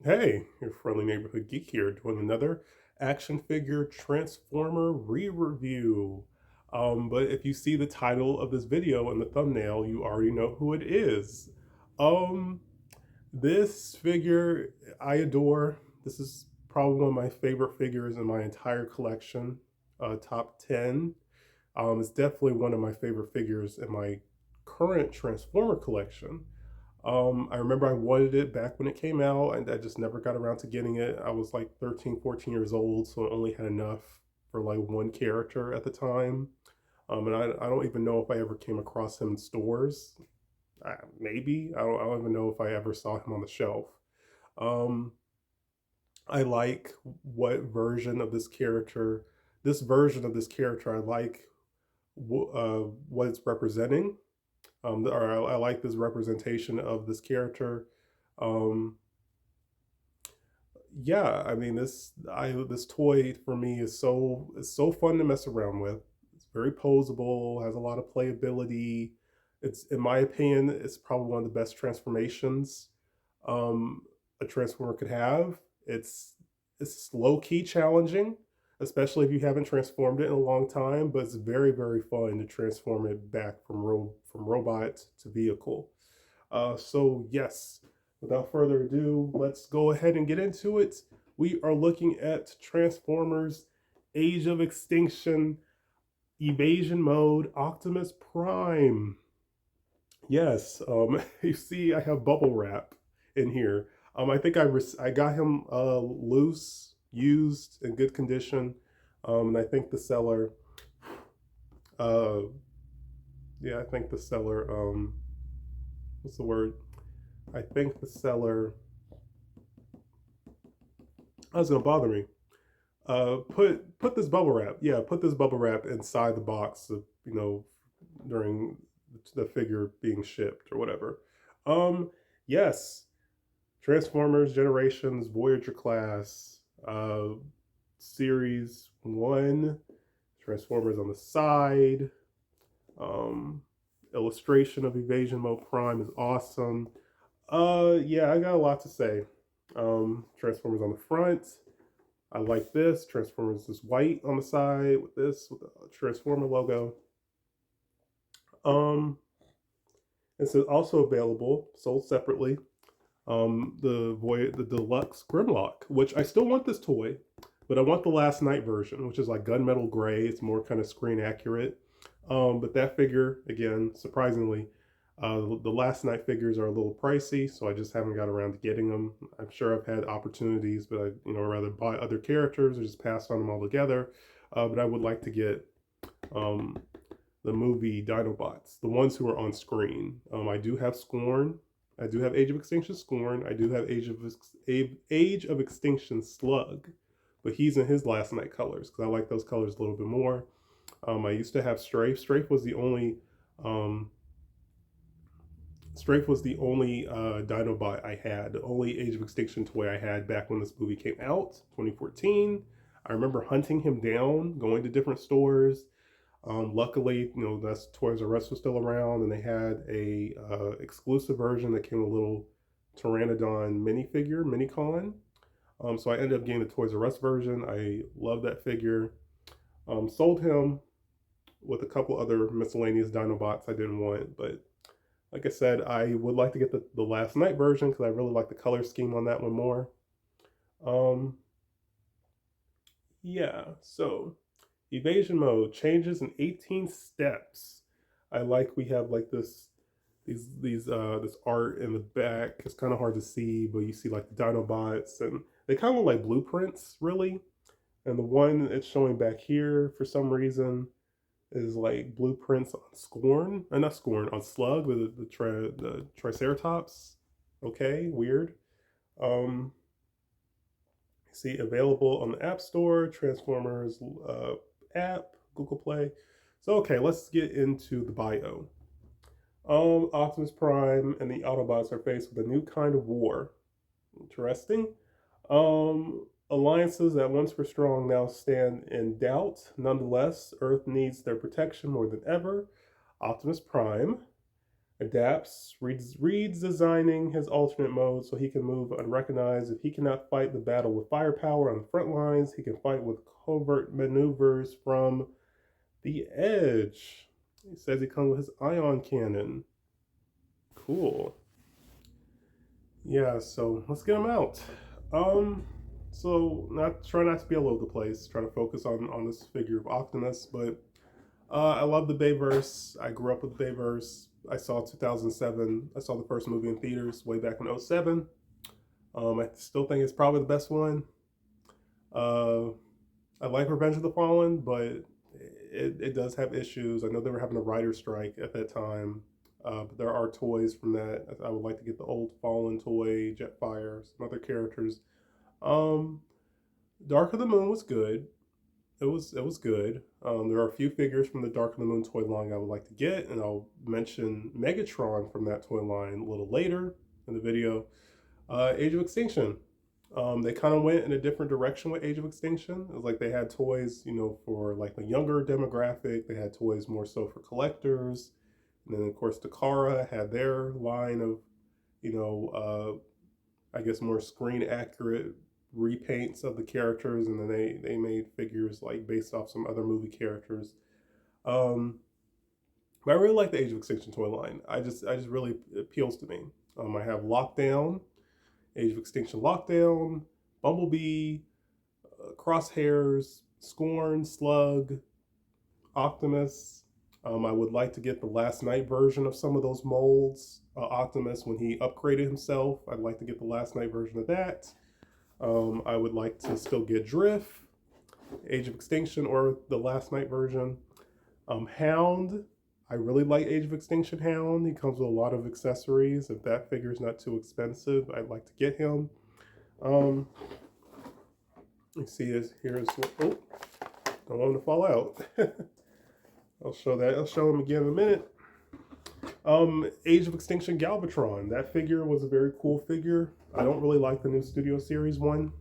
Hey, your friendly neighborhood geek here doing another action figure Transformer re-review. But if you see the title of this video and the thumbnail, you already know who it is. Um, this figure I adore. This is probably one of my favorite figures in my entire collection. Top 10. It's definitely one of my favorite figures in my current Transformer collection. I remember I wanted it back when it came out, and I just never got around to getting it. I was like 13, 14 years old, so I only had enough for like one character at the time. And I don't even know if I ever came across him in stores. Maybe. I don't even know if I ever saw him on the shelf. Um, I like what version of this version of this character, I like what it's representing. Or I like this representation of this character. Um, yeah, I mean this toy for me is so fun to mess around with. It's very posable, has a lot of playability. It's in my opinion, it's probably one of the best transformations um, a transformer could have. It's it's low key challenging, especially if you haven't transformed it in a long time. But it's very fun to transform it back from robot to vehicle. So yes, without further ado, let's go ahead and get into it. We are looking at Transformers: Age of Extinction, Evasion Mode, Optimus Prime. Yes, you see, I have bubble wrap in here. I think I got him loose, used, in good condition, and I think the seller, uh, yeah, I think the seller, what's the word? I think the seller. Oh, it's gonna bother me. Put this bubble wrap. Yeah, put this bubble wrap inside the box. During the figure being shipped or whatever. Um, yes, Transformers Generations Voyager class, Series One. Transformers on the side. Um, illustration of Evasion Mode Prime is awesome. Yeah, I got a lot to say. Transformers on the front. I like this. Transformers is white on the side with with the Transformer logo. Um, it's also available, sold separately. The deluxe Grimlock, which I still want this toy, but I want the last night version, which is like gunmetal gray. It's more kind of screen accurate. But that figure, again, surprisingly, the last night figures are a little pricey, so I just haven't got around to getting them. I'm sure I've had opportunities, but I rather buy other characters or just pass on them altogether. But I would like to get um, the movie Dinobots, the ones who are on screen. I do have Scorn. I do have Age of Extinction Scorn. I do have Age of Extinction Slug, but he's in his last night colors because I like those colors a little bit more. I used to have Strafe. Um, Strafe was the only Dinobot I had, the only Age of Extinction toy I had back when this movie came out, 2014. I remember hunting him down, going to different stores. Luckily, that's Toys R Us was still around, and they had a exclusive version that came with a little Pteranodon minifigure, Minicon. So I ended up getting the Toys R Us version. I love that figure. Sold him with a couple other miscellaneous Dinobots I didn't want, but like I said, I would like to get the last night version because I really like the color scheme on that one more. Um, yeah, so evasion mode changes in 18 steps. I like we have like this art in the back. It's kind of hard to see, but you see like the Dinobots and they kind of look like blueprints, really. And the one it's showing back here for some reason is like blueprints on Scorn, not Scorn, on Slug, the Triceratops. Okay, weird. Um, see available on the App Store, Transformers app, Google Play. So okay, let's get into the bio. Optimus Prime and the Autobots are faced with a new kind of war. Interesting. Alliances that once were strong now stand in doubt. Nonetheless, Earth needs their protection more than ever. Optimus Prime, Adapts, redesigning his alternate mode so he can move unrecognized. If he cannot fight the battle with firepower on the front lines, he can fight with covert maneuvers from the edge. He says he comes with his ion cannon. Cool. Yeah, so let's get him out. Um, so try not to be all over the place. Try to focus on this figure of Optimus, but I love the Bayverse. I grew up with the Bayverse. I saw 2007. I saw the first movie in theaters way back in '07. I still think it's probably the best one. Uh, I like Revenge of the Fallen, but it does have issues. I know they were having a writer's strike at that time. But there are toys from that. I would like to get the old Fallen toy, Jetfire, some other characters. Um, Dark of the Moon was good. It was good. There are a few figures from the Dark of the Moon toy line I would like to get, and I'll mention Megatron from that toy line a little later in the video. Age of Extinction. They kind of went in a different direction with Age of Extinction. It was like they had toys, for like the younger demographic. They had toys more so for collectors. And then of course Takara had their line of, I guess more screen accurate repaints of the characters, and then they made figures like based off some other movie characters. But I really like the Age of Extinction toy line. I just really appeals to me. I have Lockdown, Age of Extinction Lockdown, Bumblebee, Crosshairs, Scorn, Slug, Optimus. I would like to get the Last Night version of some of those molds. Optimus, when he upgraded himself, I'd like to get the Last Night version of that. I would like to still get Drift, Age of Extinction, or the Last Night version. Hound, I really like Age of Extinction Hound. He comes with a lot of accessories. If that figure is not too expensive, I'd like to get him. You see this here's oh, don't want him to fall out. I'll show that. I'll show him again in a minute. Age of Extinction Galvatron. That figure was a very cool figure. I don't really like the new Studio Series one.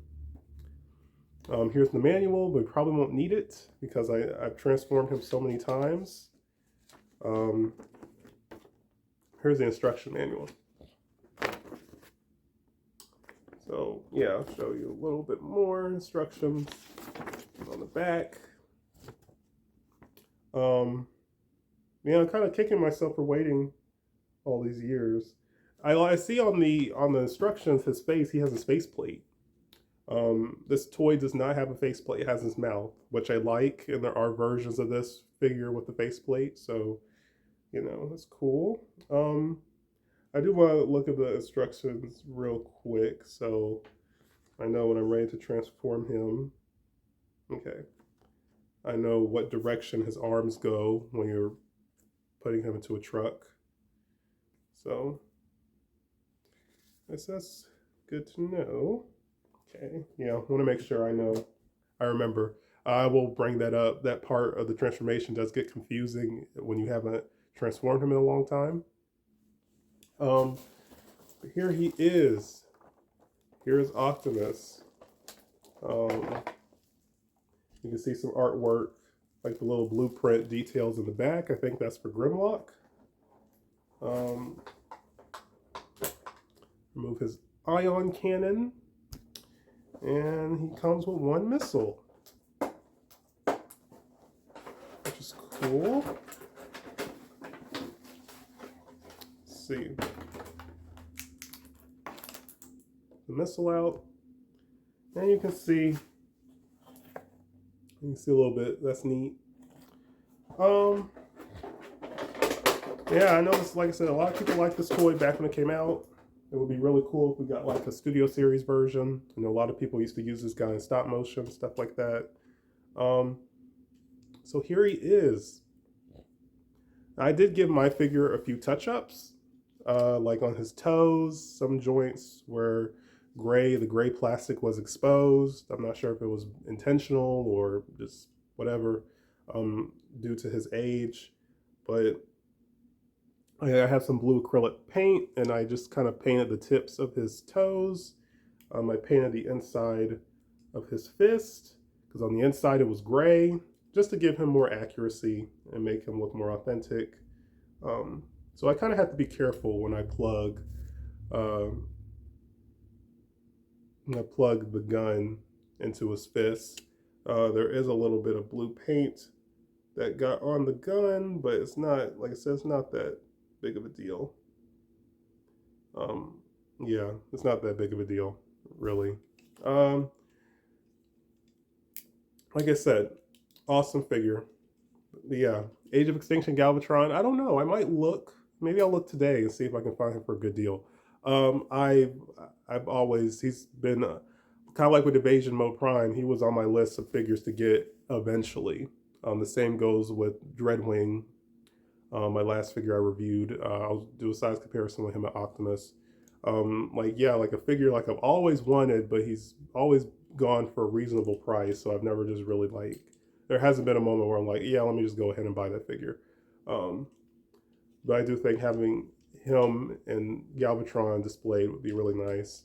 Here's the manual, but we probably won't need it because I've transformed him so many times. Here's the instruction manual. So yeah, I'll show you a little bit more instructions on the back. Yeah, I'm kind of kicking myself for waiting all these years. I see on the instructions his face. He has a face plate. This toy does not have a face plate. It has his mouth, which I like, and there are versions of this figure with the face plate. So, that's cool. I do want to look at the instructions real quick, so I know when I'm ready to transform him. Okay. I know what direction his arms go when you're putting him into a truck. So, that's good to know. Okay, yeah, I want to make sure I remember. I will bring that up. That part of the transformation does get confusing when you haven't transformed him in a long time. But here he is. Here's Optimus. You can see some artwork, like the little blueprint details in the back. I think that's for Grimlock. Remove his ion cannon. And he comes with one missile, which is cool. Let's see. The missile out. And you can see a little bit. That's neat. Yeah, I noticed, like I said, a lot of people liked this toy back when it came out. It would be really cool if we got like a Studio Series version. I know a lot of people used to use this guy in stop motion, stuff like that. So here he is. I did give my figure a few touch-ups, like on his toes, some joints where the gray plastic was exposed. I'm not sure if it was intentional or just whatever, due to his age, but I have some blue acrylic paint, and I just kind of painted the tips of his toes. I painted the inside of his fist, because on the inside it was gray, just to give him more accuracy and make him look more authentic. So I kind of have to be careful when um, I plug the gun into his fist. There is a little bit of blue paint that got on the gun, but it's not, like I said, it's not that big of a deal. Um, yeah, it's not that big of a deal, really. Um, like I said, awesome figure. Yeah, Age of Extinction Galvatron. I don't know. I might look. Maybe I'll look today and see if I can find him for a good deal. Um, I've I've always he's been kind of like with Evasion Mode Prime. He was on my list of figures to get eventually. The same goes with Dreadwing. My last figure I reviewed. I'll do a size comparison with him and Optimus. Like yeah, like a figure like I've always wanted, but he's always gone for a reasonable price. So I've never just really like. There hasn't been a moment where I'm like, yeah, let me just go ahead and buy that figure. Um, but I do think having him and Galvatron displayed would be really nice.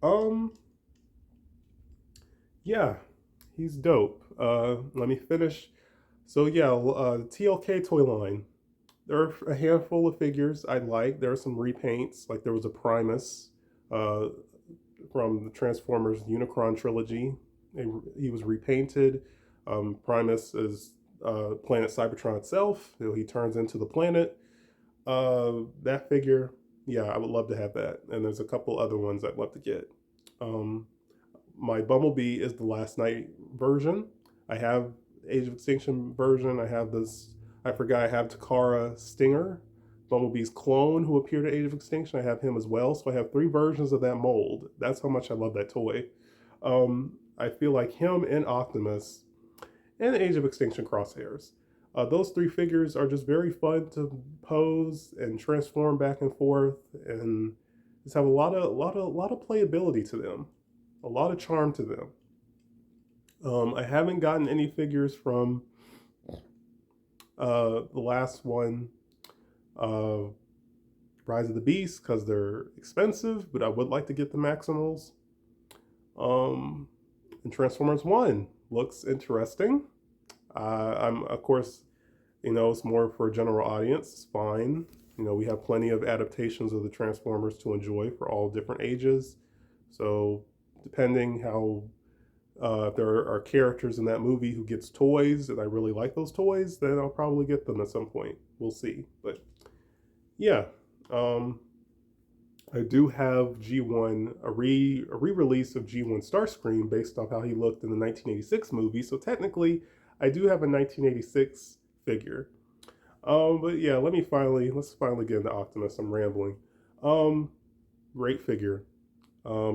Um, yeah, he's dope. Let me finish. So yeah, TLK toy line. There are a handful of figures I like. There are some repaints, like there was a Primus uh, from the Transformers Unicron trilogy. He was repainted. Primus is planet Cybertron itself. He turns into the planet. That figure, yeah, I would love to have that. And there's a couple other ones I'd love to get. Um, my Bumblebee is the Last Night version. I have Age of Extinction version. I have this. I forgot. I have Takara Stinger, Bumblebee's clone who appeared at Age of Extinction. I have him as well. So I have 3 versions of that mold. That's how much I love that toy. I feel like him and Optimus and Age of Extinction Crosshairs. Those 3 figures are just very fun to pose and transform back and forth, and just have a lot of playability to them, a lot of charm to them. I haven't gotten any figures from the last one, uh, Rise of the Beast, because they're expensive, but I would like to get the Maximals. Um, and Transformers One looks interesting. I'm of course, it's more for a general audience. It's fine. We have plenty of adaptations of the Transformers to enjoy for all different ages. So depending how if there are characters in that movie who gets toys and I really like those toys, then I'll probably get them at some point. We'll see. But yeah, um, I do have G1 a re-release of G1 Starscream based off how he looked in the 1986 movie. So technically, I do have a 1986 figure. But yeah, let's finally get into Optimus. I'm rambling. Um, Great figure.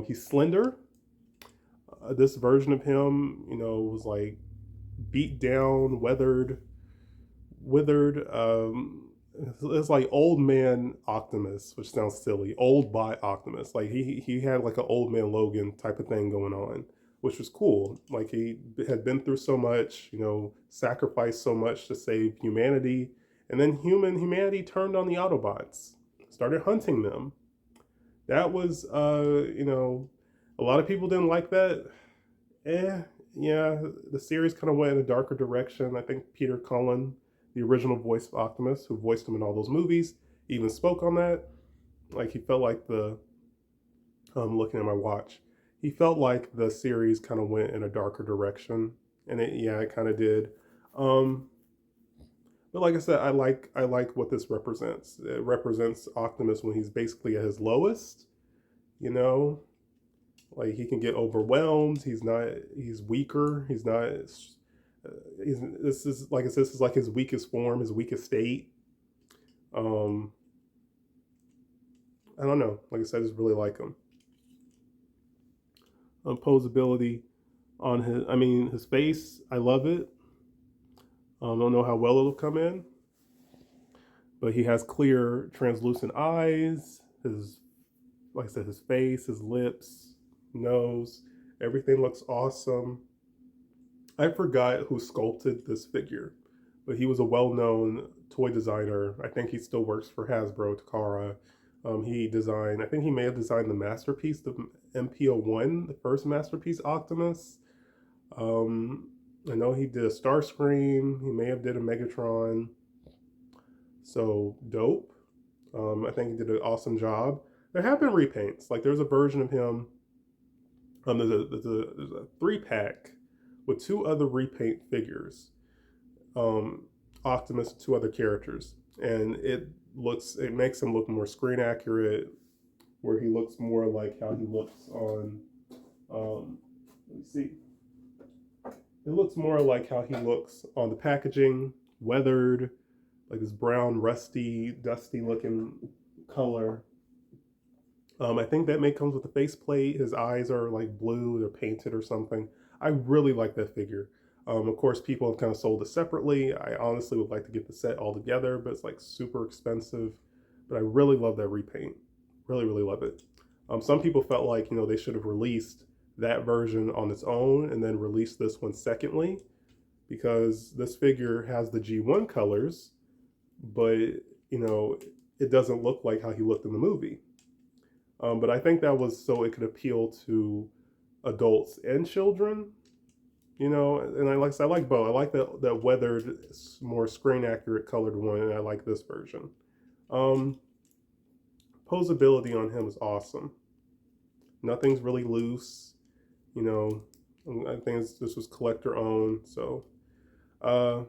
He's slender. This version of him, was like beat down, withered. It's like old man Optimus, which sounds silly. Old by Optimus, like he had like an old man Logan type of thing going on, which was cool. Like he had been through so much, sacrificed so much to save humanity, and then humanity turned on the Autobots, started hunting them. That was, a lot of people didn't like that. Yeah, the series kind of went in a darker direction. I think Peter Cullen, the original voice of Optimus, who voiced him in all those movies, even spoke on that. Like he felt like I'm looking at my watch. He felt like the series kind of went in a darker direction, and it kind of did. Um, but like I said, I like what this represents. It represents Optimus when he's basically at his lowest. You know, like he can get overwhelmed. He's weaker. He's not. This is like I said, this is like his weakest form, his weakest state. Um, I don't know. Like I said, I just really like him. Posability on his face. I love it. I don't know how well it'll come in, but he has clear, translucent eyes. Like I said, his face, his lips, nose, everything looks awesome. I forgot who sculpted this figure, but he was a well-known toy designer. I think he still works for Hasbro, Takara. I think he may have designed the Masterpiece, the MP01, the first Masterpiece Optimus. Um, I know he did a Starscream. He may have did a Megatron. So dope. I think he did an awesome job. There have been repaints. Like there's a version of him. There's a 3-pack with 2 other repaint figures. Optimus, 2 other characters, and it makes him look more screen accurate, where he looks more like how he looks on. Let me see. It looks more like how he looks on the packaging, weathered, like this brown, rusty, dusty looking color. I think that may comes with the faceplate. His eyes are like blue, they're painted or something. I really like that figure. Of course, people have kind of sold it separately. I honestly would like to get the set all together, but it's like super expensive. But I really love that repaint. Really, really love it. Some people felt like, they should have released that version on its own and then released this one secondly, because this figure has the G1 colors, but it doesn't look like how he looked in the movie. But I think that was so it could appeal to adults and children, and I like both. I like that weathered, more screen accurate colored one, and I like this version. Um, Posability on him is awesome. Nothing's really loose, you know. I think this was collector owned. So, uh,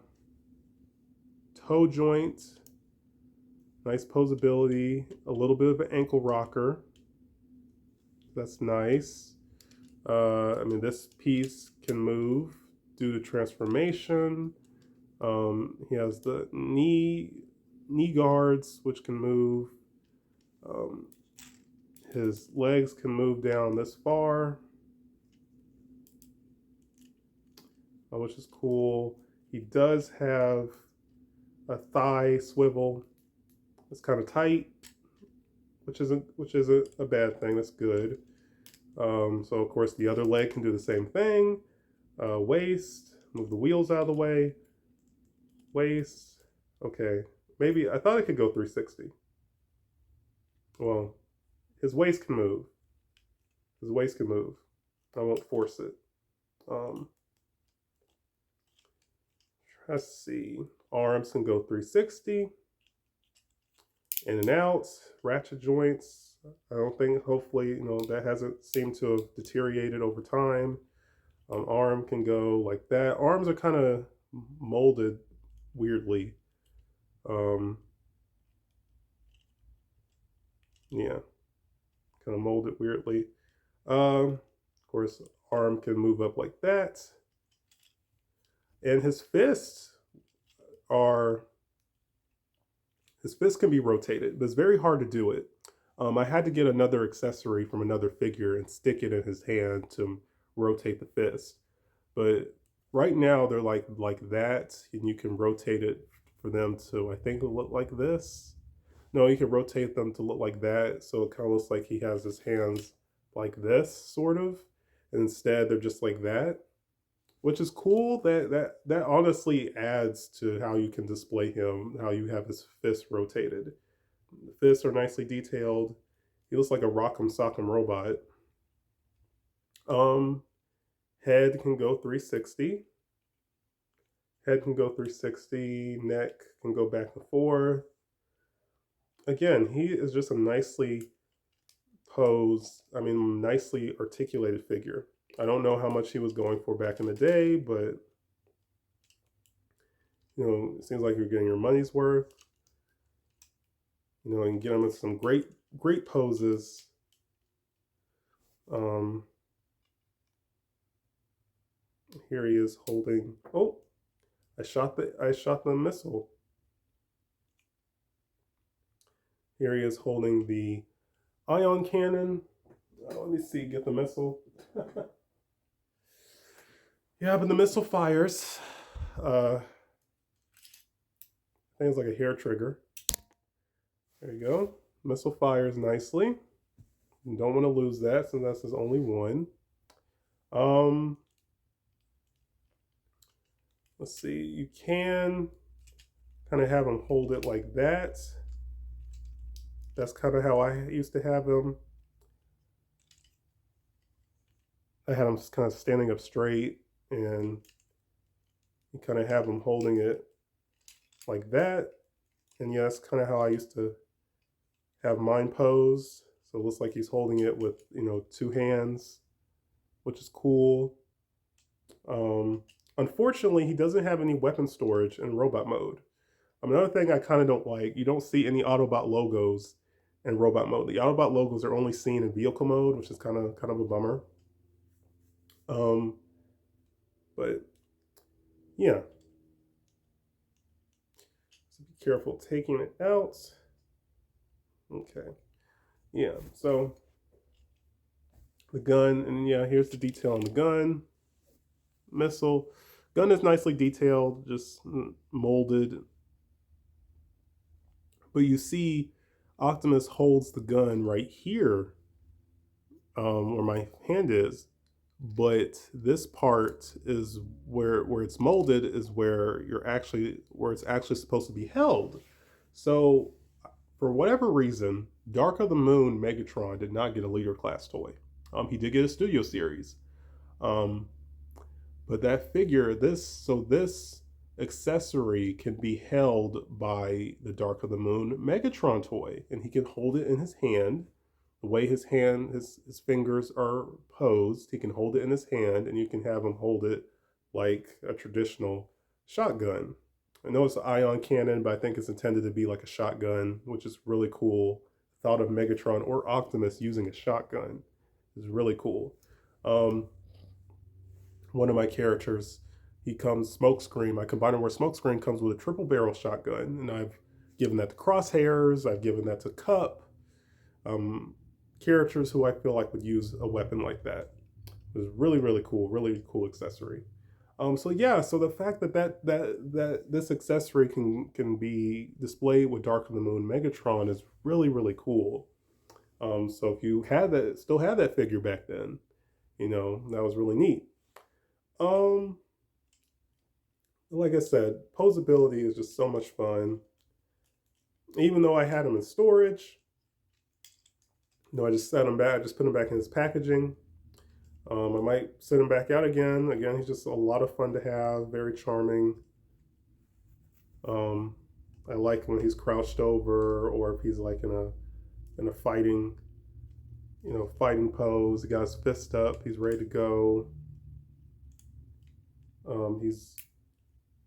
toe joint, nice posability, a little bit of an ankle rocker. That's nice. I mean, this piece can move due to transformation. He has the knee guards, which can move. Um, his legs can move down this far, which is cool. He does have a thigh swivel. It's kind of tight, which isn't a bad thing. That's good. So of course the other leg can do the same thing. Waist, move the wheels out of the way. Waist, okay. Maybe I thought it could go 360. Well, his waist can move. His waist can move. I won't force it. Let's see. Arms can go 360. In and out. Ratchet joints. I don't think, hopefully, that hasn't seemed to have deteriorated over time. Arm can go like that. Arms are kind of molded weirdly. Yeah, kind of molded weirdly. Of course, arm can move up like that. And his fists can be rotated, but it's very hard to do it. I had to get another accessory from another figure and stick it in his hand to rotate the fist. But right now they're like that, and you can rotate it for them to, I think, look like this. No, you can rotate them to look like that, so it kind of looks like he has his hands like this, sort of. And instead, they're just like that, which is cool. That honestly adds to how you can display him, how you have his fists rotated. The fists are nicely detailed. He looks like a rock'em sock'em robot. Head can go 360. Head can go 360. Neck can go back and forth. Again, he is just a nicely nicely articulated figure. I don't know how much he was going for back in the day, but it seems like you're getting your money's worth. And get him in some great poses. Here he is holding. Oh, I shot the missile. Here he is holding the ion cannon. Let me see, get the missile. Yeah, but the missile fires. I think it's like a hair trigger. There you go. Missile fires nicely. You don't want to lose that since that's his only one. Let's see. You can kind of have him hold it like that. That's kind of how I used to have him. I had him kind of standing up straight, and you kind of have him holding it like that. And yeah, that's kind of how I used to have mine posed. So it looks like he's holding it with, you know, two hands, which is cool. Unfortunately, he doesn't have any weapon storage in robot mode. Another thing I kind of don't like, you don't see any Autobot logos in robot mode. The Autobot logos are only seen in vehicle mode, which is kind of a bummer. Um, but yeah, so be careful taking it out. Okay, yeah. So the gun, and yeah, here's the detail on the gun. Missile. Gun is nicely detailed, just molded. But you see, Optimus holds the gun right here, where my hand is. But this part is where it's molded is where it's actually supposed to be held. So for whatever reason, Dark of the Moon Megatron did not get a leader class toy. He did get a Studio Series. Um, But that figure, this accessory can be held by the Dark of the Moon Megatron toy, and he can hold it in his hand. The way his fingers are posed, he can hold it in his hand, and you can have him hold it like a traditional shotgun. I know it's an ion cannon, but I think it's intended to be like a shotgun, which is really cool. Thought of Megatron or Optimus using a shotgun is really cool. Um, One of my characters, he comes Smokescreen. My Combiner War Smokescreen comes with a triple barrel shotgun, and I've given that to Crosshairs. I've given that to Cup. Characters who I feel like would use a weapon like that. It was really cool, really cool accessory. So yeah, so the fact that this accessory can be displayed with Dark of the Moon Megatron is really cool. So if you still had that figure back then, you know, that was really neat. Um, like I said, posability is just so much fun. Even though I had him in storage, you know, I just set him back. I just put him back in his packaging. I might send him back out again. Again, he's just a lot of fun to have. Very charming. I like when he's crouched over, or if he's like in a fighting, you know, fighting pose. He got his fist up. He's ready to go. He's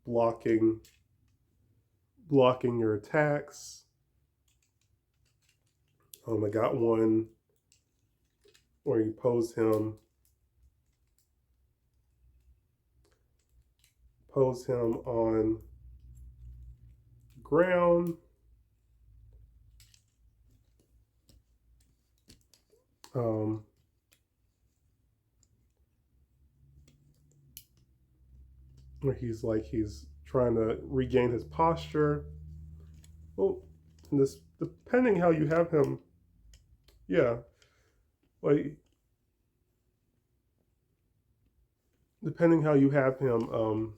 blocking your attacks. I got one where you pose him on ground. Where he's trying to regain his posture. Well, this depending how you have him, yeah, like depending how you have him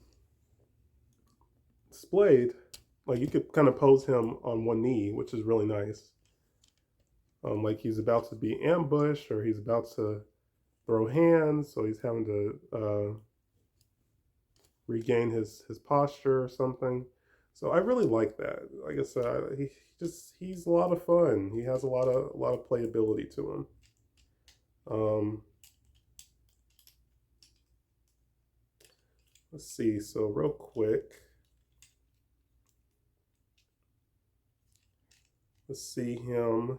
displayed, like you could kind of pose him on one knee, which is really nice. Like he's about to be ambushed or he's about to throw hands, so he's having to regain his posture or something. So I really like that. Like I said, he's a lot of fun. He has a lot of playability to him. Let's see. So real quick, let's see him.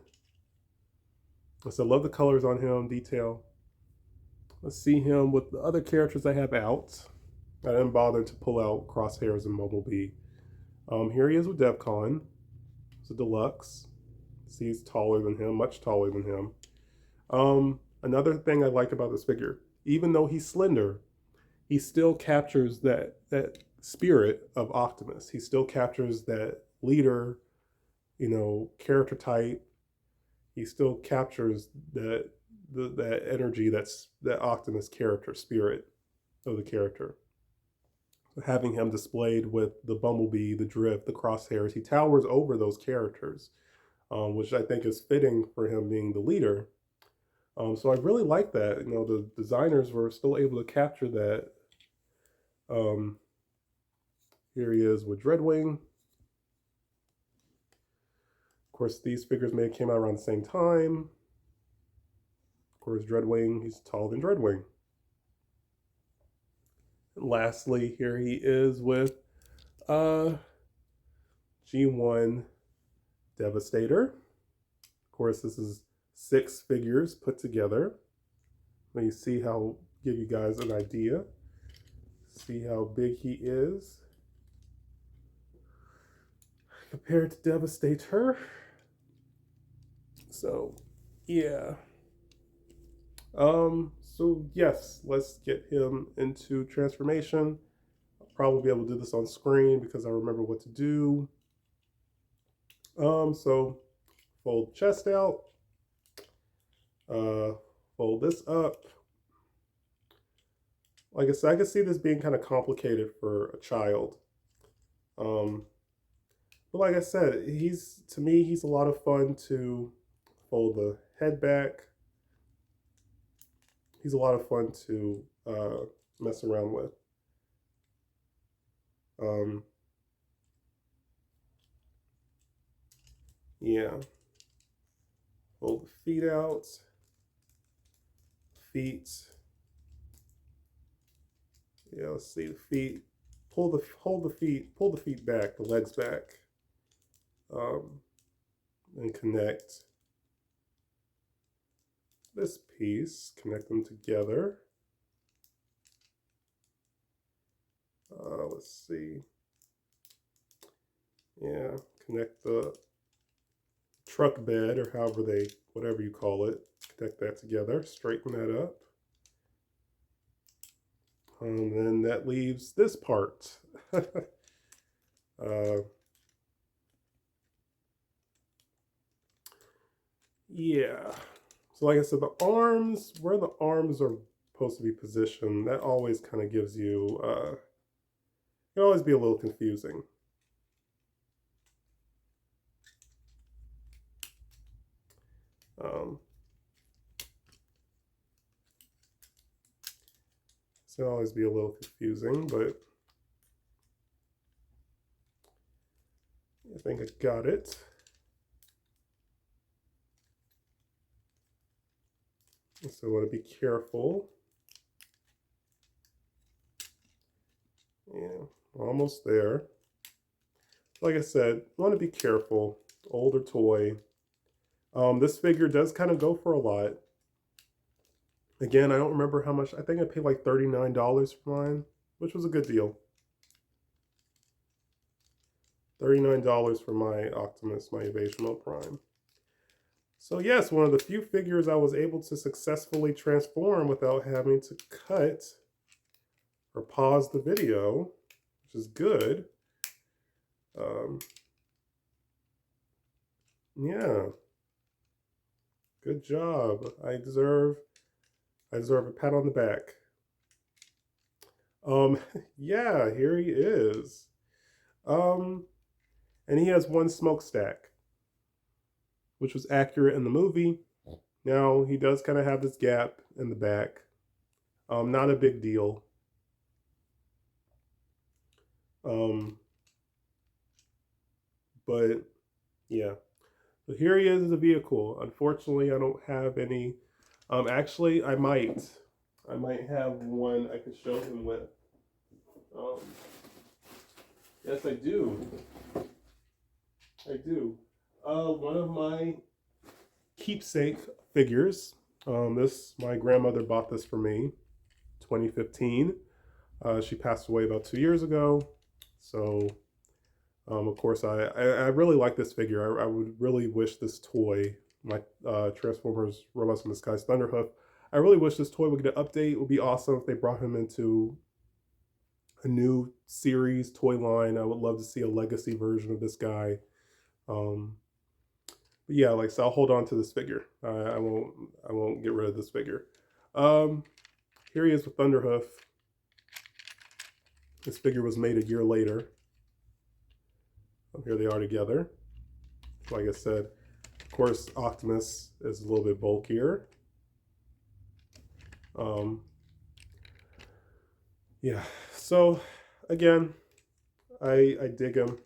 I love the colors on him, detail. Let's see him with the other characters I have out. I didn't bother to pull out Crosshairs and Bumblebee. Here he is with DevCon. It's a deluxe. See, he's taller than him, much taller than him. Another thing I like about this figure, even though he's slender, he still captures that spirit of Optimus. He still captures that leader, you know, character type. He still captures that energy, that Optimus character spirit of the character. Having him displayed with the Bumblebee, the Drift, the Crosshairs, he towers over those characters, which I think is fitting for him being the leader. So I really like that. You know, the designers were still able to capture that. Here he is with Dreadwing. course, these figures may have came out around the same time. Of course, Dreadwing, he's taller than Dreadwing. And lastly, here he is with G1 Devastator. Of course, this is 6 figures put together. Let me see how, give you guys an idea. See how big he is compared to Devastator. So, yeah. So yes, let's get him into transformation. I'll probably be able to do this on screen because I remember what to do. So fold chest out, fold this up. Like I said, I can see this being kind of complicated for a child. But like I said, to me, he's a lot of fun to fold the head back. He's a lot of fun to mess around with. Yeah. Fold the feet out. Feet. Yeah, let's see the feet. Hold the feet back, the legs back. And connect this piece, connect them together. Let's see. Yeah, connect the truck bed or whatever you call it. Connect that together, straighten that up. And then that leaves this part. Yeah. So like I said, the arms, where the arms are supposed to be positioned, that always kind of gives you, it can always be a little confusing. So it'll always be a little confusing, but I think I got it. So I want to be careful. Yeah, almost there. Like I said, want to be careful. Older toy. This figure does kind of go for a lot. Again, I don't remember how much. I think I paid like $39 for mine, which was a good deal. $39 for my Optimus, my Evasion Prime. So yes, one of the few figures I was able to successfully transform without having to cut or pause the video, which is good. Yeah, good job. I deserve a pat on the back. Yeah, here he is. And he has one smokestack, which was accurate in the movie. Now he does kind of have this gap in the back. Not a big deal. But yeah. So here he is as a vehicle. Unfortunately, I don't have any. Actually, I might have one I could show him with. Yes, I do. I do. One of my keepsake figures. My grandmother bought this for me, 2015. She passed away about 2 years ago. So, of course, I really like this figure. I would really wish this toy, my Transformers Robots in Disguise Thunderhoof, I really wish this toy would get an update. It would be awesome if they brought him into a new series toy line. I would love to see a legacy version of this guy. But yeah, like, so I'll hold on to this figure. I won't get rid of this figure. Here he is with Thunderhoof. This figure was made a year later. Here they are together. Like I said, of course, Optimus is a little bit bulkier. Yeah, so again, I dig him.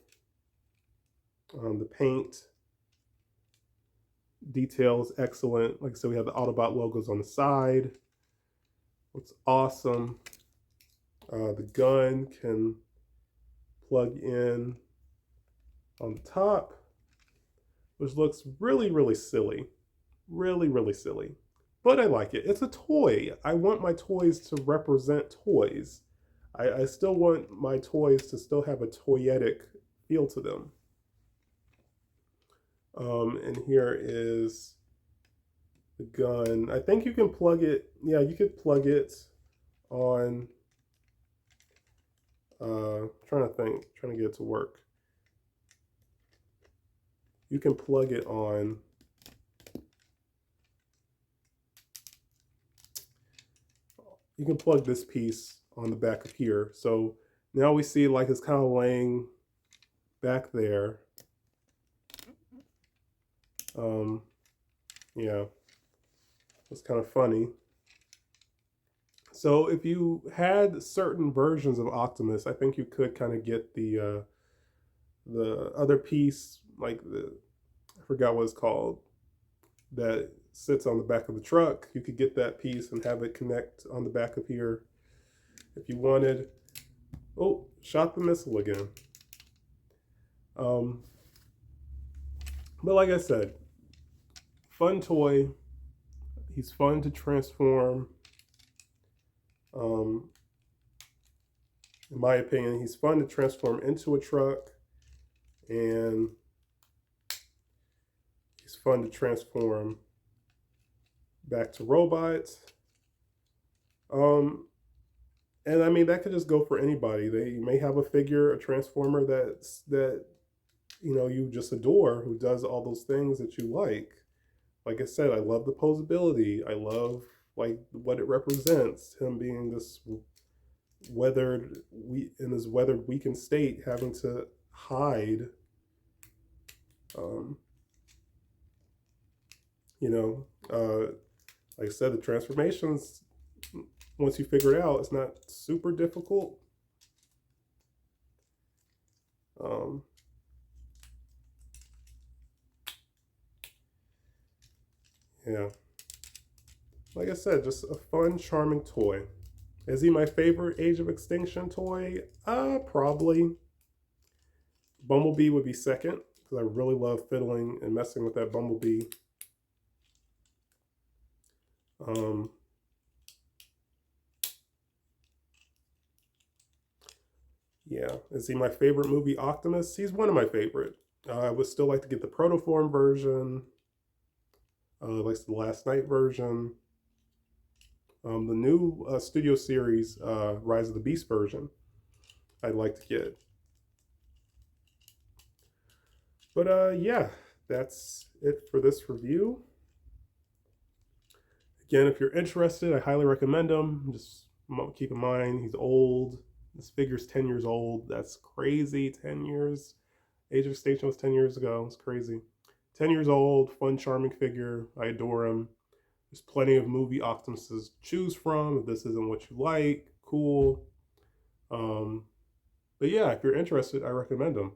The paint Detail is excellent. Like I said, we have the Autobot logos on the side. What's awesome. The gun can plug in on the top, which looks really, really silly. Really, really silly. But I like it. It's a toy. I want my toys to represent toys. I still want my toys to still have a toyetic feel to them. And here is the gun. I think you can plug it. Yeah, you could plug it on. Trying to think. Trying to get it to work. You can plug it on. You can plug this piece on the back of here. So now we see like it's kind of laying back there. Yeah, it's kind of funny. So if you had certain versions of Optimus, I think you could kind of get the other piece, like I forgot what it's called, that sits on the back of the truck. You could get that piece and have it connect on the back of here if you wanted. Oh, shot the missile again. But like I said, fun toy. He's fun to transform. In my opinion, he's fun to transform into a truck, and he's fun to transform back to robots. And I mean, that could just go for anybody. They may have a figure, a transformer that you just adore, who does all those things that you like. Like I said, I love the posability. I love like what it represents. Him being this weathered, weakened state, having to hide. Like I said, the transformations, once you figure it out, it's not super difficult. Yeah. Like I said, just a fun, charming toy. Is he my favorite Age of Extinction toy? Probably. Bumblebee would be second, because I really love fiddling and messing with that Bumblebee. Yeah. Is he my favorite movie Optimus? He's one of my favorite. I would still like to get the Protoform version. Like the Last Night version. The new Studio Series Rise of the Beast version I'd like to get. But yeah, that's it for this review. Again, if you're interested, I highly recommend him. Just keep in mind, he's old. This figure's 10 years old. That's crazy. 10 years. Age of Extinction was 10 years ago. It's crazy. 10 years old, fun, charming figure. I adore him. There's plenty of movie Optimuses to choose from. If this isn't what you like, cool. But yeah, if you're interested, I recommend him.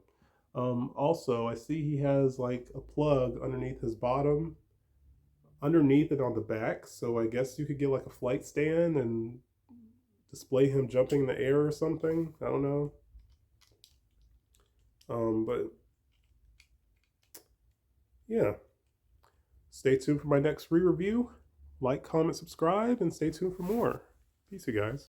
Also, I see he has like a plug underneath his bottom, underneath it on the back. So I guess you could get like a flight stand and display him jumping in the air or something. I don't know. But yeah, stay tuned for my next re-review. Like, comment, subscribe, and stay tuned for more. Peace, you guys.